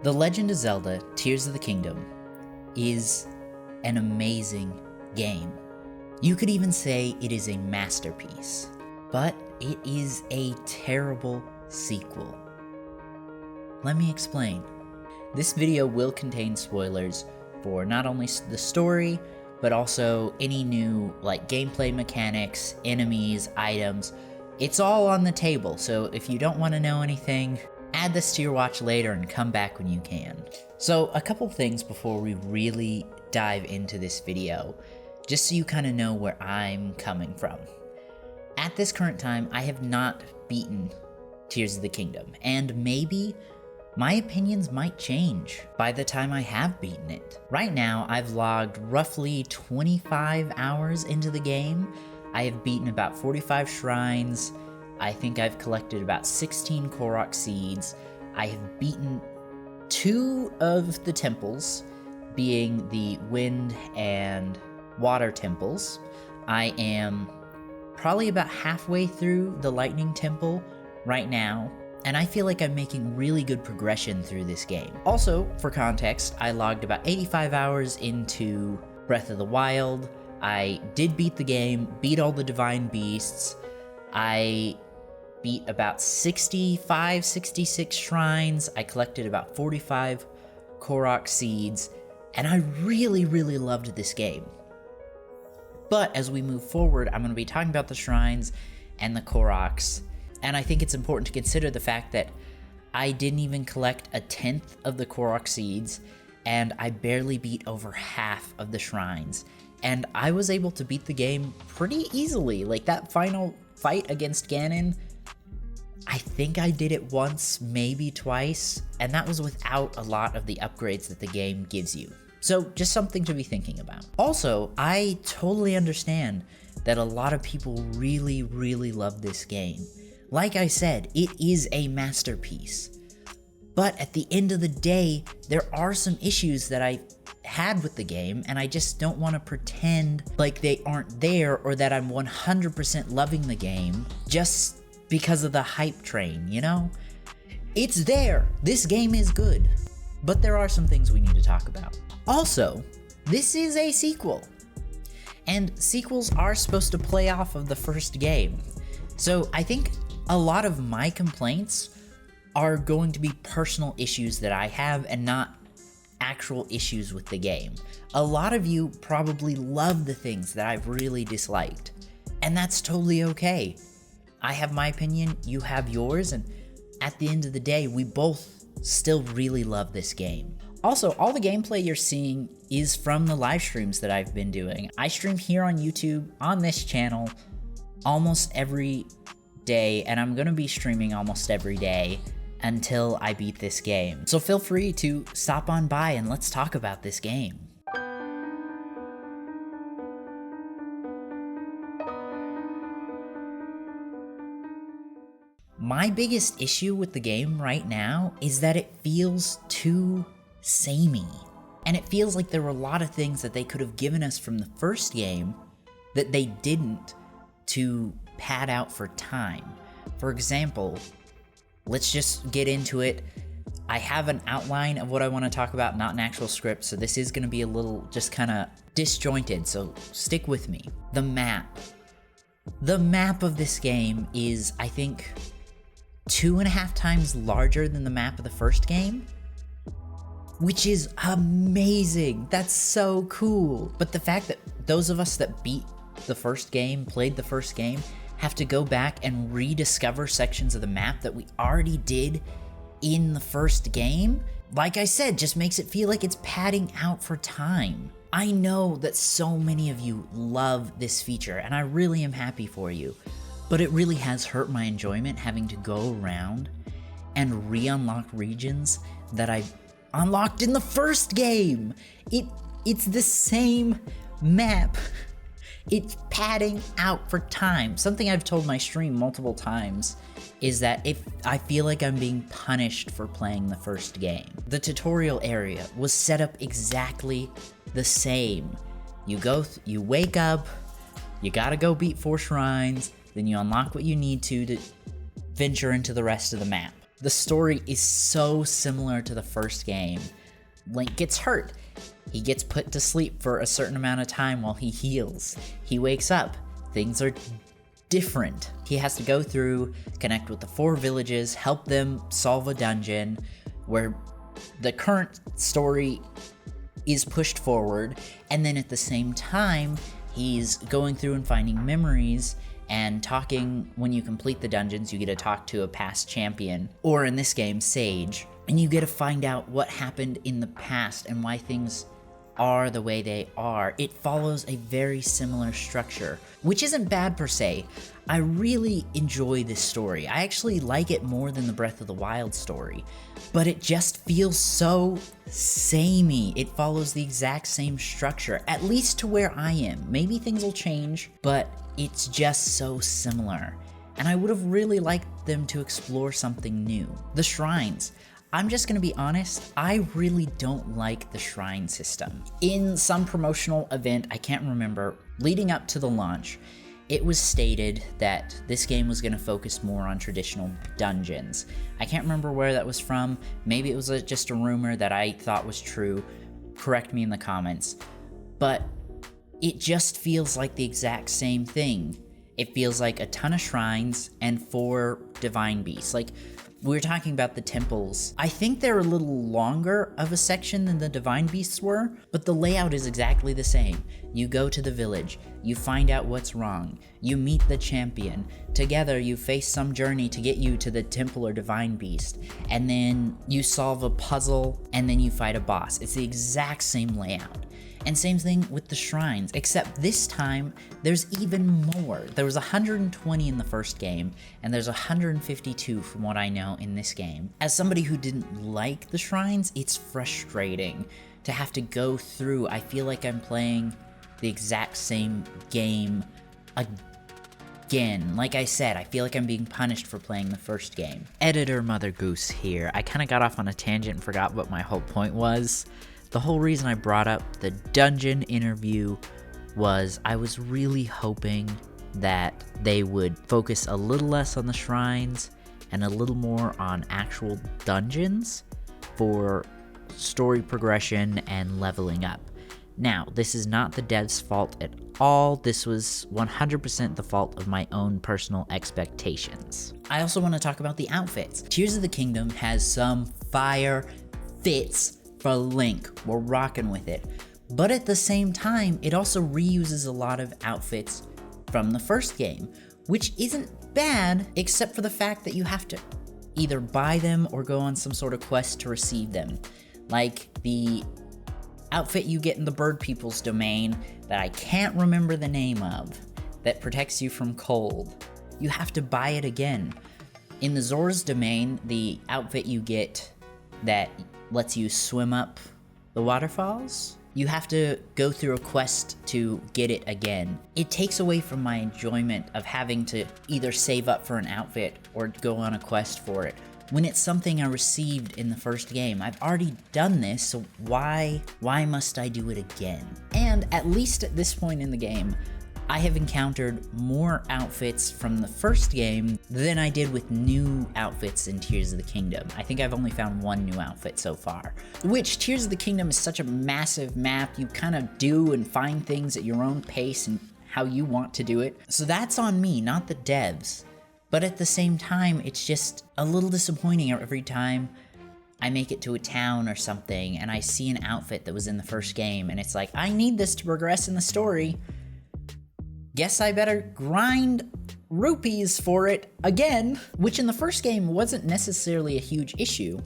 The Legend of Zelda Tears of the Kingdom is an amazing game. You could even say it is a masterpiece, but it is a terrible sequel. Let me explain. This video will contain spoilers for not only the story, but also any new gameplay mechanics, enemies, items. It's all on the table, so if you don't want to know anything, add this to your watch later and come back when you can. So a couple things before we really dive into this video, just so you kind of know where I'm coming from. At this current time, I have not beaten Tears of the Kingdom, and maybe my opinions might change by the time I have beaten it. Right now, I've logged roughly 25 hours into the game. I have beaten about 45 shrines. I think I've collected about 16 Korok seeds. I have beaten 2 of the temples, being the wind and water temples. I am probably about halfway through the lightning temple right now, and I feel like I'm making really good progression through this game. Also, for context, I logged about 85 hours into Breath of the Wild. I did beat the game, beat all the divine beasts. I beat about 65, 66 shrines. I collected about 45 Korok seeds, and I really loved this game. But as we move forward, I'm going to be talking about the shrines and the Koroks, and I think it's important to consider the fact that I didn't even collect a 10th of the Korok seeds, and I barely beat over half of the shrines. And I was able to beat the game pretty easily. That final fight against Ganon, I think I did it once, maybe twice, and that was without a lot of the upgrades that the game gives you. So just something to be thinking about. Also, I totally understand that a lot of people really love this game. Like I said, it is a masterpiece. But at the end of the day, there are some issues that I had with the game, and I just don't want to pretend like they aren't there or that I'm 100% loving the game just because of the hype train, you know? It's there. This game is good. But there are some things we need to talk about. Also, this is a sequel, and sequels are supposed to play off of the first game. So I think a lot of my complaints are going to be personal issues that I have and not actual issues with the game. A lot of you probably love the things that I've really disliked, and that's totally okay. I have my opinion, you have yours, and at the end of the day, we both still really love this game. Also, all the gameplay you're seeing is from the live streams that I've been doing. I stream here on YouTube, on this channel, almost every day, and I'm gonna be streaming almost every day until I beat this game. So feel free to stop on by and let's talk about this game. My biggest issue with the game right now is that it feels too samey. And it feels like there were a lot of things that they could have given us from the first game that they didn't to pad out for time. For example, let's just get into it. I have an outline of what I want to talk about, not an actual script, so this is going to be a little just kind of disjointed, so stick with me. The map. The map of this game is, I think, 2.5 times larger than the map of the first game, which is amazing. That's so cool. But the fact that those of us that beat the first game, played the first game, have to go back and rediscover sections of the map that we already did in the first game, like I said, just makes it feel like it's padding out for time. I know that so many of you love this feature, and I really am happy for you, but it really has hurt my enjoyment having to go around and re-unlock regions that I unlocked in the first game. It's the same map. It's padding out for time. Something I've told my stream multiple times is that if I feel like I'm being punished for playing the first game. The tutorial area was set up exactly the same. You wake up, you gotta go beat 4 shrines, then you unlock what you need to venture into the rest of the map. The story is so similar to the first game. Link gets hurt. He gets put to sleep for a certain amount of time while he heals. He wakes up. Things are different. He has to go through, connect with the 4 villages, help them solve a dungeon where the current story is pushed forward, and then at the same time, he's going through and finding memories and talking. When you complete the dungeons, you get to talk to a past champion, or in this game, Sage, and you get to find out what happened in the past and why things are the way they are. It follows a very similar structure, which isn't bad per se. I really enjoy this story. I actually like it more than the Breath of the Wild story, but it just feels so samey. It follows the exact same structure, at least to where I am. Maybe things will change, but it's just so similar. And I would have really liked them to explore something new. The shrines. I'm just gonna be honest, I really don't like the shrine system. In some promotional event, I can't remember, leading up to the launch, it was stated that this game was gonna focus more on traditional dungeons. I can't remember where that was from. Maybe it was just a rumor that I thought was true. Correct me in the comments. But it just feels like the exact same thing. It feels like a ton of shrines and 4 divine beasts. Like, we were talking about the temples. I think they're a little longer of a section than the divine beasts were, but the layout is exactly the same. You go to the village, you find out what's wrong, you meet the champion, together you face some journey to get you to the temple or divine beast, and then you solve a puzzle, and then you fight a boss. It's the exact same layout. And same thing with the shrines, except this time, there's even more. There was 120 in the first game, and there's 152 from what I know in this game. As somebody who didn't like the shrines, it's frustrating to have to go through. I feel like I'm playing the exact same game again. Like I said, I feel like I'm being punished for playing the first game. Editor Mother Goose here. I kind of got off on a tangent and forgot what my whole point was. The whole reason I brought up the dungeon interview was I was really hoping that they would focus a little less on the shrines and a little more on actual dungeons for story progression and leveling up. Now, this is not the devs' fault at all. This was 100% the fault of my own personal expectations. I also want to talk about the outfits. Tears of the Kingdom has some fire fits for Link. We're rocking with it. But at the same time, it also reuses a lot of outfits from the first game, which isn't bad, except for the fact that you have to either buy them or go on some sort of quest to receive them. Like the outfit you get in the Bird People's domain that I can't remember the name of, that protects you from cold. You have to buy it again. In the Zora's domain, the outfit you get that lets you swim up the waterfalls, you have to go through a quest to get it again. It takes away from my enjoyment of having to either save up for an outfit or go on a quest for it, when it's something I received in the first game. I've already done this, so why must I do it again? And at least at this point in the game, I have encountered more outfits from the first game than I did with new outfits in Tears of the Kingdom. I think I've only found 1 new outfit so far. Which, Tears of the Kingdom is such a massive map, you kind of do and find things at your own pace and how you want to do it. So that's on me, not the devs. But at the same time, it's just a little disappointing every time I make it to a town or something and I see an outfit that was in the first game and it's like, I need this to progress in the story. Guess I better grind rupees for it again, which in the first game wasn't necessarily a huge issue.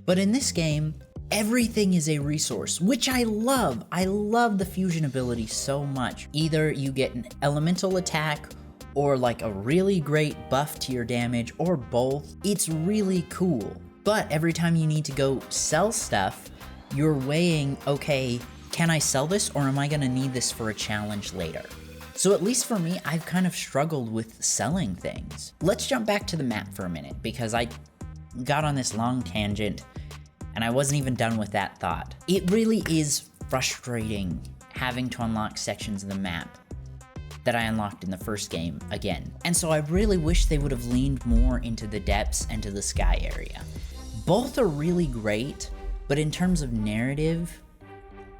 But in this game, everything is a resource, which I love. I love the fusion ability so much. Either you get an elemental attack or like a really great buff to your damage, or both. It's really cool. But every time you need to go sell stuff, you're weighing, okay, can I sell this or am I gonna need this for a challenge later? So at least for me, I've kind of struggled with selling things. Let's jump back to the map for a minute, because I got on this long tangent and I wasn't even done with that thought. It really is frustrating having to unlock sections of the map that I unlocked in the first game again. And so I really wish they would have leaned more into the depths and to the sky area. Both are really great, but in terms of narrative,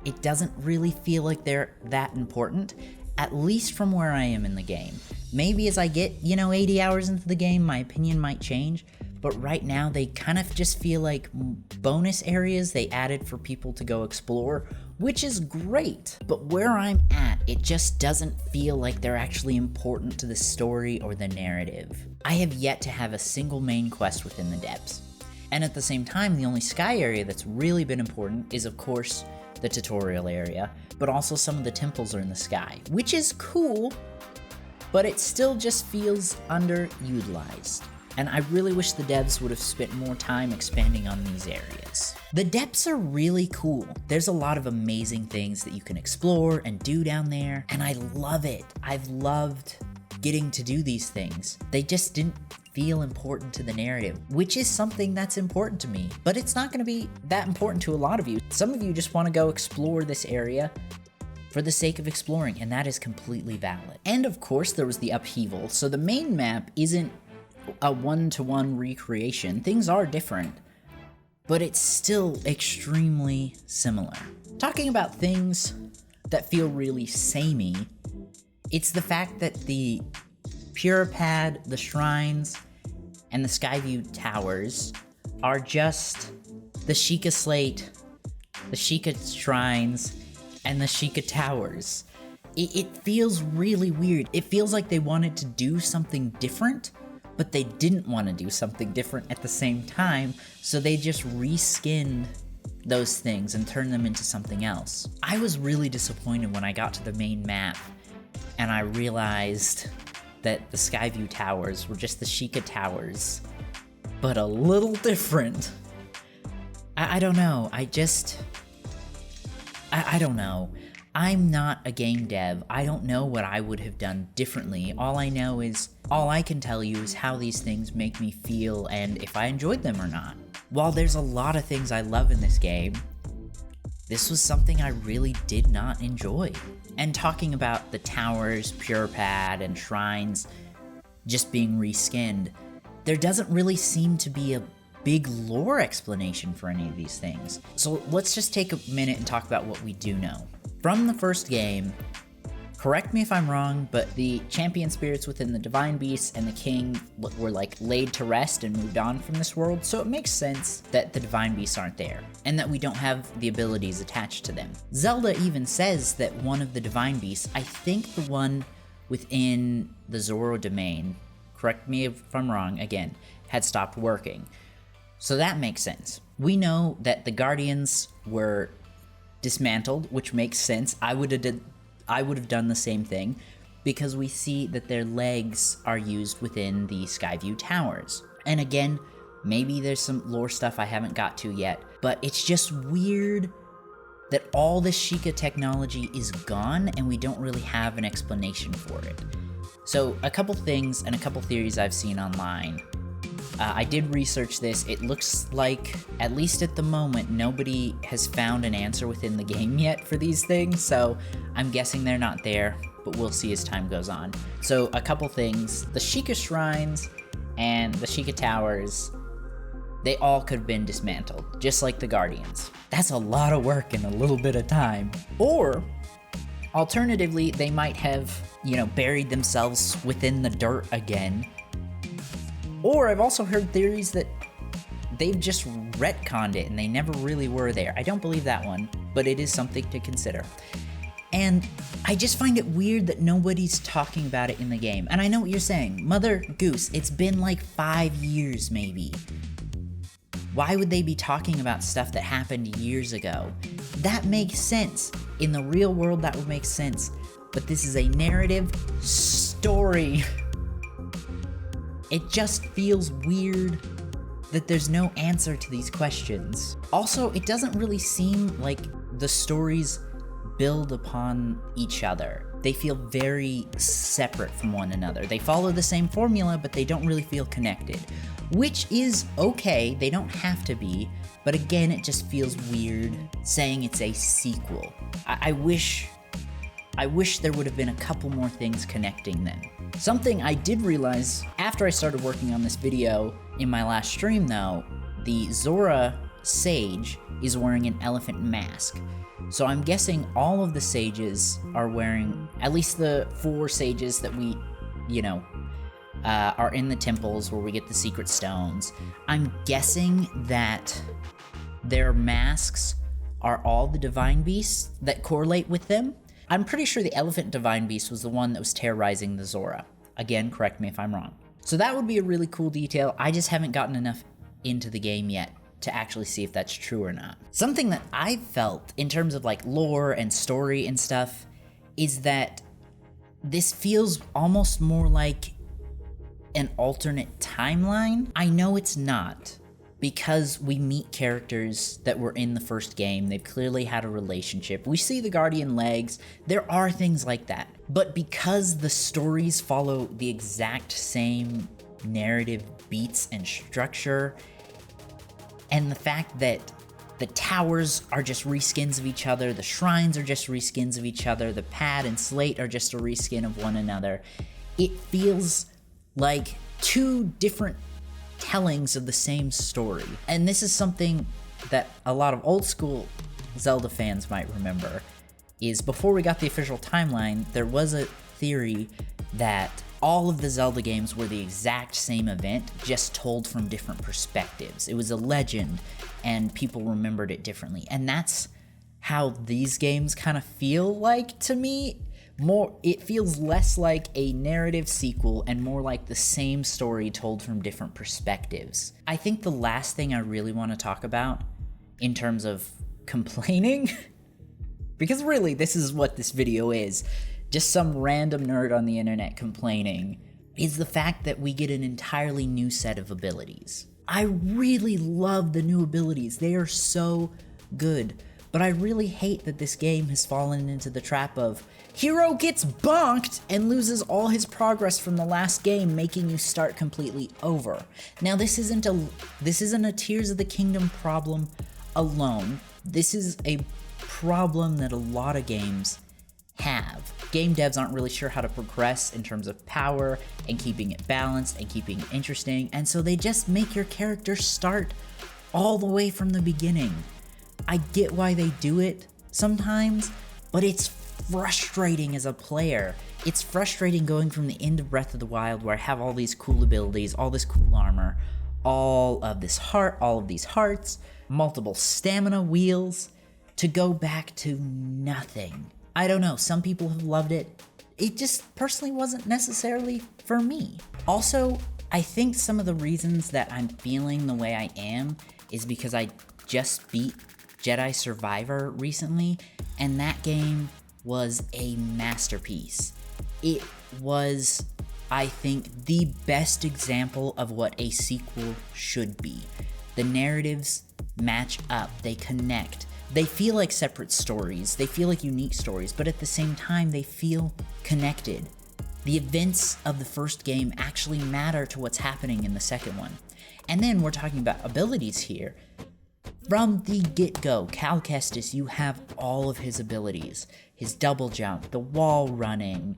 it doesn't really feel like they're that important, at least from where I am in the game. Maybe as I get, 80 hours into the game, my opinion might change, but right now they kind of just feel like bonus areas they added for people to go explore, which is great. But where I'm at, it just doesn't feel like they're actually important to the story or the narrative. I have yet to have a single main quest within the depths. And at the same time, the only sky area that's really been important is, of course, the tutorial area, but also some of the temples are in the sky, which is cool, but it still just feels underutilized. And I really wish the devs would have spent more time expanding on these areas. The depths are really cool. There's a lot of amazing things that you can explore and do down there, and I love it. I've loved getting to do these things. They just didn't feel important to the narrative, which is something that's important to me, but it's not going to be that important to a lot of you. Some of you just want to go explore this area for the sake of exploring, and that is completely valid. And of course, there was the upheaval, so the main map isn't a one-to-one recreation. Things are different, but it's still extremely similar. Talking about things that feel really samey, it's the fact that the Pure Pad, the shrines, and the Skyview Towers are just the Sheikah Slate, the Sheikah Shrines, and the Sheikah Towers. It feels really weird. It feels like they wanted to do something different, but they didn't want to do something different at the same time, so they just reskinned those things and turned them into something else. I was really disappointed when I got to the main map and I realized that the Skyview Towers were just the Sheikah Towers, but a little different. I don't know, I don't know. I'm not a game dev. I don't know what I would have done differently. All I can tell you is how these things make me feel and if I enjoyed them or not. While there's a lot of things I love in this game, this was something I really did not enjoy. And talking about the towers, Pure Pad, and shrines just being reskinned, there doesn't really seem to be a big lore explanation for any of these things. So let's just take a minute and talk about what we do know. From the first game, correct me if I'm wrong, but the champion spirits within the divine beasts and the king were laid to rest and moved on from this world, so it makes sense that the divine beasts aren't there, and that we don't have the abilities attached to them. Zelda even says that one of the divine beasts, I think the one within the Zoro domain, correct me if I'm wrong again, had stopped working. So that makes sense. We know that the guardians were dismantled, which makes sense. I would have done the same thing, because we see that their legs are used within the Skyview Towers. And again, maybe there's some lore stuff I haven't got to yet, but it's just weird that all this Sheikah technology is gone and we don't really have an explanation for it. So a couple things and a couple theories I've seen online. I did research this. It looks like, at least at the moment, nobody has found an answer within the game yet for these things, so I'm guessing they're not there, but we'll see as time goes on. So a couple things. The Sheikah Shrines and the Sheikah Towers, they all could have been dismantled, just like the Guardians. That's a lot of work in a little bit of time. Or, alternatively, they might have, buried themselves within the dirt again. Or I've also heard theories that they've just retconned it and they never really were there. I don't believe that one, but it is something to consider. And I just find it weird that nobody's talking about it in the game. And I know what you're saying. Mother Goose, it's been 5 years maybe. Why would they be talking about stuff that happened years ago? That makes sense. In the real world, that would make sense. But this is a narrative story. It just feels weird that there's no answer to these questions. Also, it doesn't really seem like the stories build upon each other. They feel very separate from one another. They follow the same formula, but they don't really feel connected, which is okay. They don't have to be, but again, it just feels weird saying it's a sequel. I wish I wish there would have been a couple more things connecting them. Something I did realize after I started working on this video in my last stream though, the Zora sage is wearing an elephant mask. So I'm guessing all of the sages are wearing, at least the 4 sages that we, are in the temples where we get the secret stones. I'm guessing that their masks are all the divine beasts that correlate with them. I'm pretty sure the elephant divine beast was the one that was terrorizing the Zora. Again, correct me if I'm wrong. So that would be a really cool detail. I just haven't gotten enough into the game yet to actually see if that's true or not. Something that I felt in terms of like lore and story and stuff is that this feels almost more like an alternate timeline. I know it's not, because we meet characters that were in the first game. They've clearly had a relationship. We see the guardian legs. There are things like that. But because the stories follow the exact same narrative beats and structure, and the fact that the towers are just reskins of each other, the shrines are just reskins of each other, the pad and slate are just a reskin of one another, it feels like 2 different tellings of the same story. And this is something that a lot of old school Zelda fans might remember, is before we got the official timeline, there was a theory that all of the Zelda games were the exact same event, just told from different perspectives. It was a legend, and people remembered it differently. And that's how these games kind of feel like to me. It feels less like a narrative sequel and more like the same story told from different perspectives. I think the last thing I really want to talk about in terms of complaining, because really this is what this video is, just some random nerd on the internet complaining, is the fact that we get an entirely new set of abilities. I really love the new abilities. They are so good. But I really hate that this game has fallen into the trap of hero gets bonked and loses all his progress from the last game, making you start completely over. Now this isn't a Tears of the Kingdom problem alone. This is a problem that a lot of games have. Game devs aren't really sure how to progress in terms of power and keeping it balanced and keeping it interesting, and so they just make your character start all the way from the beginning. I get why they do it sometimes, but it's frustrating as a player. It's frustrating going from the end of Breath of the Wild, where I have all these cool abilities, all this cool armor, all of these hearts, multiple stamina wheels, to go back to nothing. I don't know, some people have loved it. It just personally wasn't necessarily for me. Also, I think some of the reasons that I'm feeling the way I am is because I just beat Jedi Survivor recently, and that game was a masterpiece. It was, I think, the best example of what a sequel should be. The narratives match up, they connect. They feel like separate stories, they feel like unique stories, but at the same time, they feel connected. The events of the first game actually matter to what's happening in the second one. And then we're talking about abilities here. From the get-go, Cal Kestis, you have all of his abilities. His double jump, the wall running,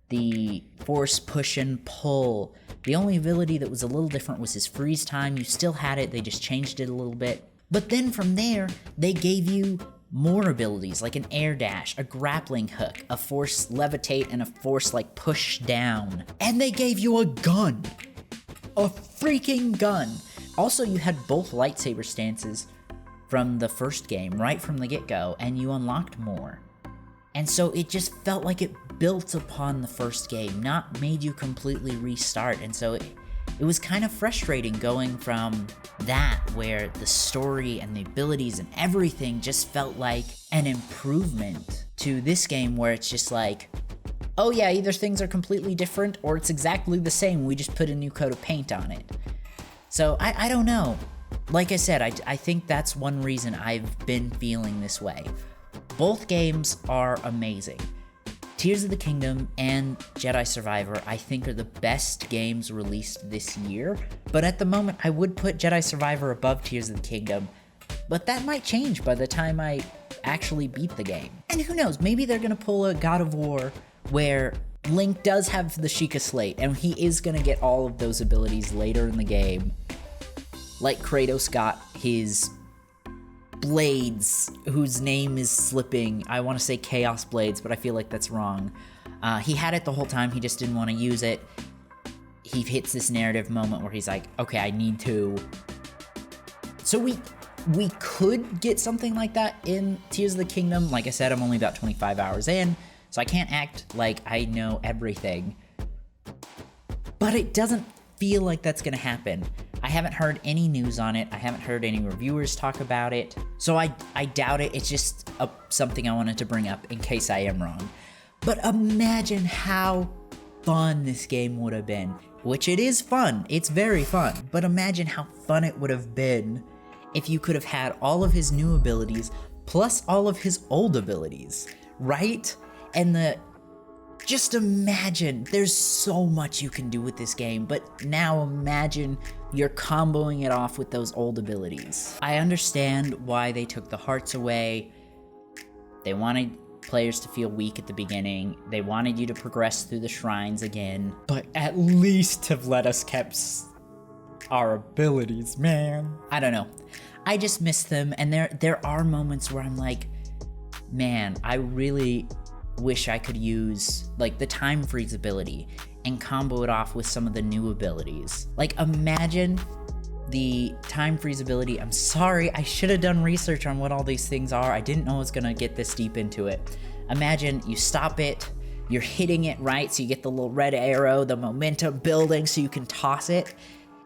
the force push and pull. The only ability that was a little different was his freeze time. You still had it, they just changed it a little bit. But then from there, they gave you more abilities, like an air dash, a grappling hook, a force levitate, and a force like push down. And they gave you a gun. A freaking gun. Also, you had both lightsaber stances from the first game, right from the get-go, and you unlocked more. And so it just felt like it built upon the first game, not made you completely restart. And so it was kind of frustrating going from that, where the story and the abilities and everything just felt like an improvement, to this game where it's just like, oh yeah, either things are completely different or it's exactly the same, we just put a new coat of paint on it. So I don't know. Like I said, I think that's one reason I've been feeling this way. Both games are amazing. Tears of the Kingdom and Jedi Survivor, I think, are the best games released this year. But at the moment, I would put Jedi Survivor above Tears of the Kingdom. But that might change by the time I actually beat the game. And who knows, maybe they're gonna pull a God of War where Link does have the Sheikah Slate, and he is gonna get all of those abilities later in the game. Like Kratos got his blades, whose name is slipping. I want to say Chaos Blades, but I feel like that's wrong. He had it the whole time, he just didn't want to use it. He hits this narrative moment where he's like, okay, I need to. So we could get something like that in Tears of the Kingdom. Like I said, I'm only about 25 hours in, so I can't act like I know everything. But it doesn't feel like that's gonna happen. I haven't heard any news on it. I haven't heard any reviewers talk about it. So I doubt it. It's just something I wanted to bring up in case I am wrong. But imagine how fun this game would have been. Which it is fun. It's very fun. But imagine how fun it would have been if you could have had all of his new abilities plus all of his old abilities, right? And just imagine, there's so much you can do with this game, but now imagine you're comboing it off with those old abilities. I understand why they took the hearts away. They wanted players to feel weak at the beginning. They wanted you to progress through the shrines again, but at least have let us keep our abilities, man. I don't know. I just miss them, and there are moments where I'm like, man, I really wish I could use like the time freeze ability and combo it off with some of the new abilities. Like imagine the time freeze ability. I'm sorry, I should have done research on what all these things are. I didn't know I was gonna get this deep into it. Imagine you stop it, you're hitting it right, so you get the little red arrow, the momentum building so you can toss it,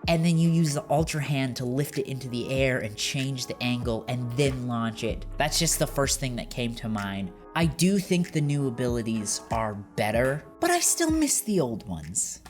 and then you use the Ultra Hand to lift it into the air and change the angle and then launch it. That's just the first thing that came to mind. I do think the new abilities are better, but I still miss the old ones.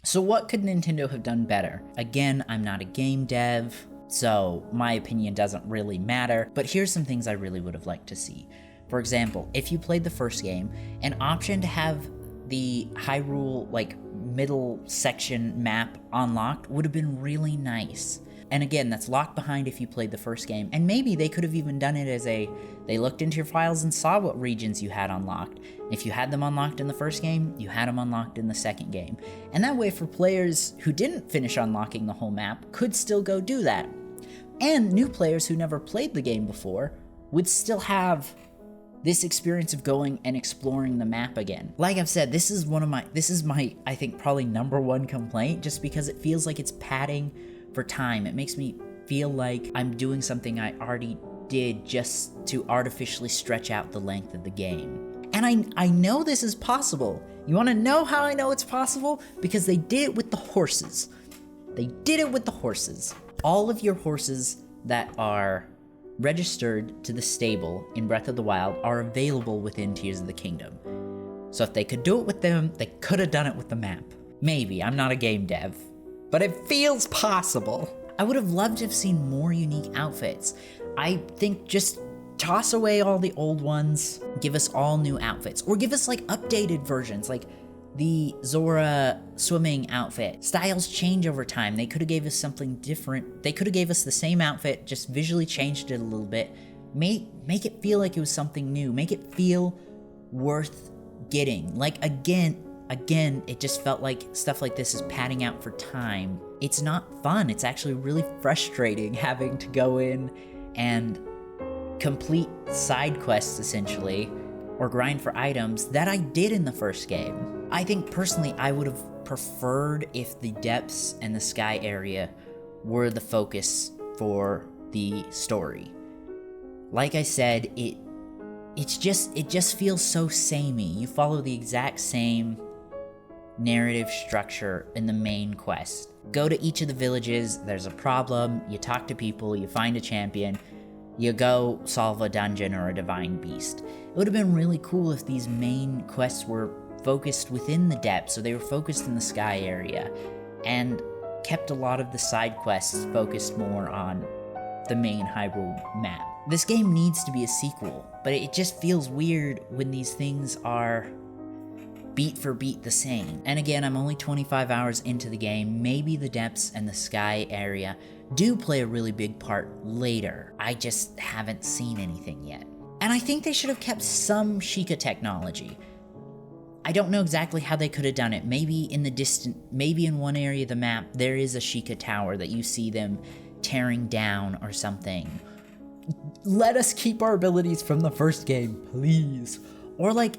So what could Nintendo have done better? Again, I'm not a game dev, so my opinion doesn't really matter, but here's some things I really would have liked to see. For example, if you played the first game, an option to have the Hyrule, like, middle section map unlocked would have been really nice. And again, that's locked behind if you played the first game, and maybe they could have even done it as they looked into your files and saw what regions you had unlocked. If you had them unlocked in the first game, you had them unlocked in the second game. And that way, for players who didn't finish unlocking the whole map, could still go do that. And new players who never played the game before would still have this experience of going and exploring the map again. Like I've said, this is my, I think, probably #1 complaint, just because it feels like it's padding for time. It makes me feel like I'm doing something I already did just to artificially stretch out the length of the game. And I know this is possible. You wanna know how I know it's possible? Because they did it with the horses. They did it with the horses. All of your horses that are registered to the stable in Breath of the Wild are available within Tears of the Kingdom. So if they could do it with them, they could have done it with the map. Maybe, I'm not a game dev, but it feels possible. I would have loved to have seen more unique outfits. I think just toss away all the old ones, give us all new outfits, or give us like updated versions, like the Zora swimming outfit. Styles change over time. They could have gave us something different. They could have gave us the same outfit, just visually changed it a little bit. Make it feel like it was something new. Make it feel worth getting. Like again, it just felt like stuff like this is padding out for time. It's not fun. It's actually really frustrating having to go in and complete side quests essentially, or grind for items that I did in the first game. I think personally I would have preferred if the depths and the sky area were the focus for the story. Like I said, it just feels so samey. You follow the exact same narrative structure in the main quest. Go to each of the villages, there's a problem, you talk to people, you find a champion, you go solve a dungeon or a divine beast. It would have been really cool if these main quests were focused within the depths, so they were focused in the sky area, and kept a lot of the side quests focused more on the main Hyrule map. This game needs to be a sequel, but it just feels weird when these things are beat for beat the same. And again, I'm only 25 hours into the game. Maybe the depths and the sky area do play a really big part later. I just haven't seen anything yet. And I think they should have kept some Sheikah technology. I don't know exactly how they could have done it. Maybe in one area of the map, there is a Sheikah tower that you see them tearing down or something. Let us keep our abilities from the first game, please. Or like,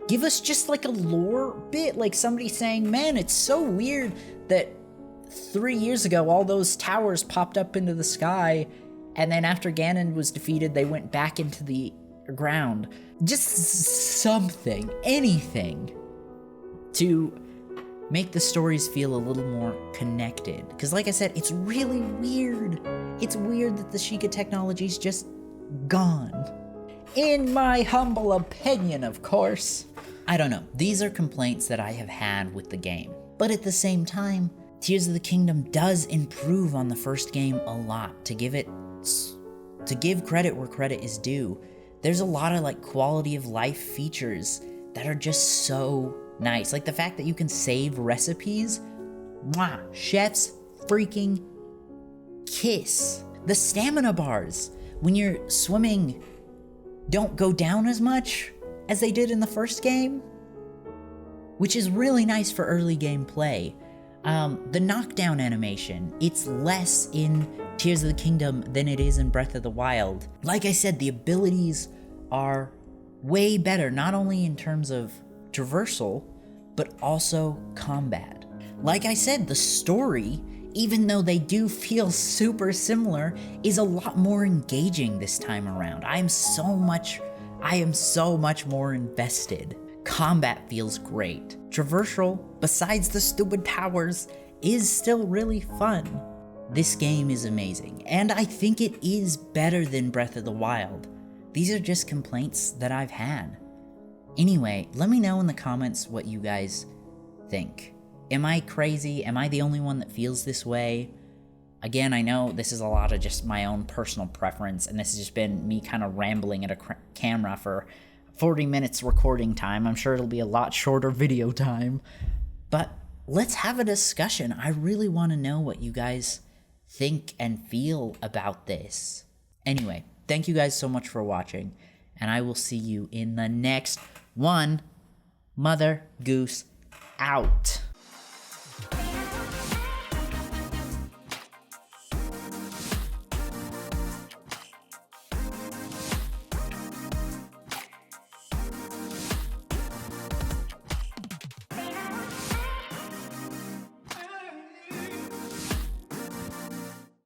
give us just like a lore bit, like somebody saying, man, it's so weird that 3 years ago, all those towers popped up into the sky, and then after Ganon was defeated, they went back into the ground. Just something, anything, to make the stories feel a little more connected. Because like I said, it's really weird. It's weird that the Sheikah technology's just gone. In my humble opinion, of course. I don't know. These are complaints that I have had with the game. But at the same time, Tears of the Kingdom does improve on the first game a lot. To give credit where credit is due, there's a lot of like quality of life features that are just so nice. Like the fact that you can save recipes. Mwah! Chef's freaking kiss. The stamina bars when you're swimming don't go down as much as they did in the first game, which is really nice for early gameplay. The knockdown animation, it's less in Tears of the Kingdom than it is in Breath of the Wild. Like I said, the abilities are way better, not only in terms of traversal, but also combat. Like I said, the story, even though they do feel super similar, is a lot more engaging this time around. I am so much more invested. Combat feels great. Traversal, besides the stupid towers, is still really fun. This game is amazing, and I think it is better than Breath of the Wild. These are just complaints that I've had. Anyway, let me know in the comments what you guys think. Am I crazy? Am I the only one that feels this way? Again, I know this is a lot of just my own personal preference, and this has just been me kind of rambling at a camera for 40 minutes recording time. I'm sure it'll be a lot shorter video time, but let's have a discussion. I really want to know what you guys think and feel about this. Anyway, thank you guys so much for watching, and I will see you in the next one. Mother Goose out.